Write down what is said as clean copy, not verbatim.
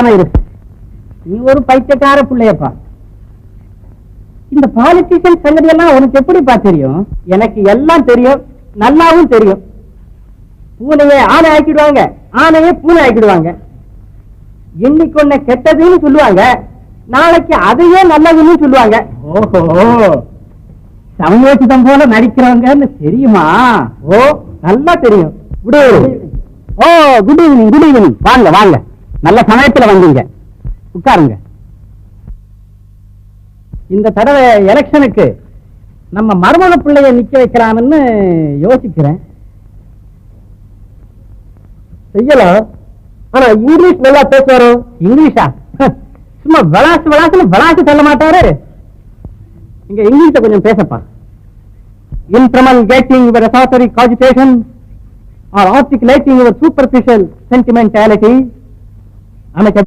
நீ ஒரு பைத்தியக்கார பிள்ளையப்பா. இந்த பாலிட்டிஷியன் சங்கதி எல்லாம் உனக்கு எப்படிப்பா தெரியும்? எனக்கு எல்லாம் தெரியும், நல்லாவும் தெரியும். பூனையை ஆனை ஆக்கிடுவாங்க, ஆனையே பூனை ஆக்கிடுவாங்க. இன்னைக்கு ஒண்ணு கெட்டதுன்னு சொல்லுவாங்க, நாளைக்கு அதையே நல்லதுன்னு சொல்லுவாங்க. ஓஹோ, சமயோசிதம் போல நடிக்கிறவங்கன்னு தெரியுமா? ஓ, நல்லா தெரியும். Good evening. ஓ, குட் ஈவினிங், குட் ஈவினிங். வாங்க வாங்க, நல்ல சமயத்துல வந்தீங்க, உட்காருங்க. இந்த தடவை எலெக்ஷனுக்கு நம்ம மருமக பிள்ளைய நிக்க வைக்கலாம்னு யோசிக்கிறேன். செய்யலாம், ஆனா இங்கிலீஷ் நல்லா பேசுவாரோ? இங்கிலீஷா? சும்மா விளாசு சொல்ல மாட்டாரு. இங்க இங்கிலீஷ கொஞ்சம் பேசப்பா. In promulgating your authority cogitation or articulating your superficial sentimentality,